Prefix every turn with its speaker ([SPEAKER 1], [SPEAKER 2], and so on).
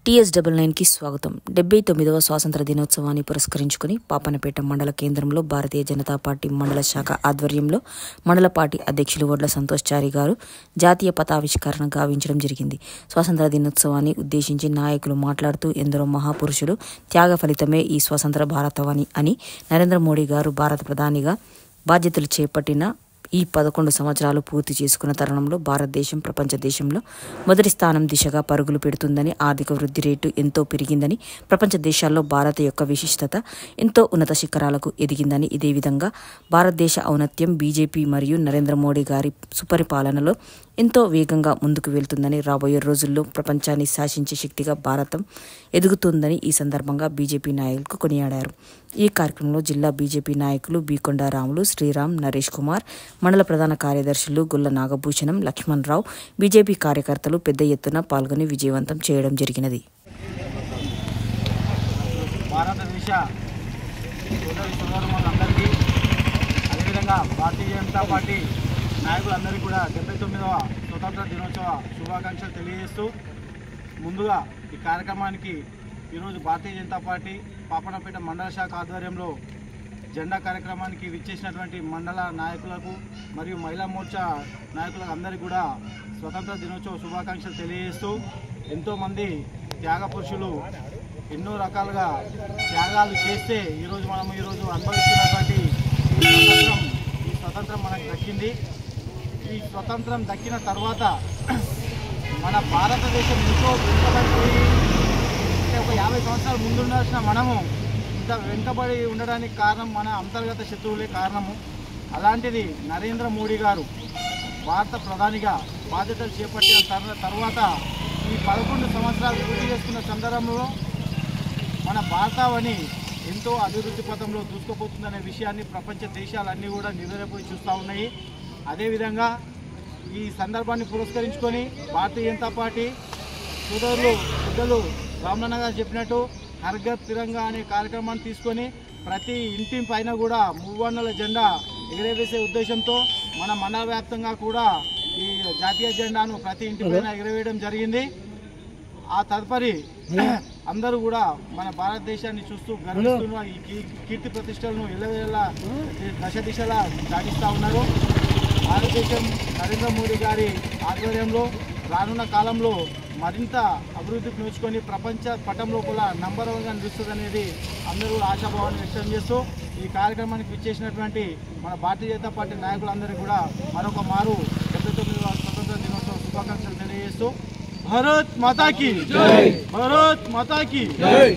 [SPEAKER 1] TS99కి స్వాగతం. 79వ స్వాతంత్ర దినోత్సవాన్ని పురస్కరించుకుని పాపన్నపేట మండల కేంద్రంలో భారతీయ జనతా పార్టీ మండల శాఖ ఆధ్వర్యంలో మండల పార్టీ అధ్యక్షులు వడ్ల సంతోష్ చారి గారు జాతీయ పతావిష్కరణ గావించడం జరిగింది. స్వాతంత్ర దినోత్సవాన్ని ఉద్దేశించి నాయకులు మాట్లాడుతూ ఎందరో మహాపురుషులు త్యాగ ఫలితమే ఈ స్వతంత్ర భారతవని అని నరేంద్ర మోడీ గారు భారత ప్రధానిగా బాధ్యతలు చేపట్టిన ఈ 11 సంవత్సరాలు పూర్తి చేసుకున్న తరుణంలో భారతదేశం ప్రపంచ దేశంలో మొదటి స్థానం దిశగా పరుగులు పెడుతుందని, ఆర్థిక వృద్ధి రేటు ఎంతో పెరిగిందని, ప్రపంచ దేశాల్లో భారత యొక్క విశిష్టత ఎంతో ఉన్నత శిఖరాలకు ఎదిగిందని, ఇదే విధంగా భారతదేశ ఔన్నత్యం బీజేపీ మరియు నరేంద్ర మోడీ గారి సుపరిపాలనలో ఎంతో వేగంగా ముందుకు వెళ్తుందని, రాబోయే రోజుల్లో ప్రపంచాన్ని శాసించే శక్తిగా భారతం ఎదుగుతుందని ఈ సందర్భంగా బీజేపీ నాయకులు కొనియాడారు. ఈ కార్యక్రమంలో జిల్లా బీజేపీ నాయకులు బీకొండ రాములు, శ్రీరామ్, నరేష్ కుమార్, మండల ప్రధాన కార్యదర్శులు గుల్ల నాగభూషణం, లక్ష్మణ్ రావు, బీజేపీ కార్యకర్తలు పెద్ద ఎత్తున పాల్గొని విజయవంతం చేయడం జరిగినది.
[SPEAKER 2] భారతదేశ సోదరులందరికీ అదేవిధంగా భారతీయ జనతా పార్టీ నాయకులందరికీ కూడా 79వ స్వతంత్ర దినోత్సవ శుభాకాంక్షలు తెలియజేస్తూ, ముందుగా ఈ కార్యక్రమానికి ఈరోజు భారతీయ జనతా పార్టీ పాపన్నపేట మండల శాఖ ఆధ్వర్యంలో జెండా కార్యక్రమానికి విచ్చేసినటువంటి మండల నాయకులకు మరియు మహిళా మోర్చా నాయకులకు అందరికీ కూడా స్వతంత్ర దినోత్సవ శుభాకాంక్షలు తెలియజేస్తూ, ఎంతోమంది త్యాగ పురుషులు ఎన్నో రకాలుగా త్యాగాలు చేస్తే ఈరోజు అనుభవిస్తున్నటువంటి ఈ స్వతంత్రం మనకు దక్కింది. ఈ స్వతంత్రం దక్కిన తర్వాత మన భారతదేశం ఎంతో వెనుకబడిపోయి, అంటే ఒక 50 సంవత్సరాలు ముందుండాల్సిన మనము ఇంత వెనుకబడి ఉండడానికి కారణం మన అంతర్గత శత్రువులే కారణము. అలాంటిది నరేంద్ర మోడీ గారు భారత ప్రధానిగా బాధ్యతలు చేపట్టిన తర్వాత ఈ 11 సంవత్సరాలు పూర్తి చేసుకున్న సందర్భంలో మన భారతావని ఎంతో అభివృద్ధి పథంలో దూసుకుపోతుందనే విషయాన్ని ప్రపంచ దేశాలన్నీ కూడా నివ్వెరపోయి చూస్తూ ఉన్నాయి. అదేవిధంగా ఈ సందర్భాన్ని పురస్కరించుకొని భారతీయ జనతా పార్టీ సోదరులు పెద్దలు రామన్న గారు చెప్పినట్టు హర్ ఘర్ తిరంగా అనే కార్యక్రమాన్ని తీసుకొని ప్రతి ఇంటి పైన కూడా మూవర్ణల జెండా ఎగరవేసే ఉద్దేశంతో మన మండల వ్యాప్తంగా కూడా ఈ జాతీయ జెండాను ప్రతి ఇంటి పైన ఎగరవేయడం జరిగింది. ఆ తదుపరి అందరూ కూడా మన భారతదేశాన్ని చూస్తూ గర్విస్తున్న ఈ కీర్తి ప్రతిష్టలను ఎల్లవేళలా దశ దిశలా సాగిస్తూ ఉన్నారు. భారతదేశం నరేంద్ర మోడీ గారి ఆధ్వర్యంలో రానున్న కాలంలో మరింత అభివృద్ధికి నోచుకొని ప్రపంచ పటంలో కూడా నంబర్ 1గా నిలుస్తుందనేది అందరూ ఆశాభావాన్ని వ్యక్తం చేస్తూ, ఈ కార్యక్రమానికి విచ్చేసినటువంటి మన భారతీయ జనతా పార్టీ నాయకులందరికీ కూడా మరొక మారు 79వ స్వతంత్ర దినోత్సవ శుభాకాంక్షలు తెలియజేస్తూ, భారత్ మాతా కీ జై, భారత్ మాతా కీ జై.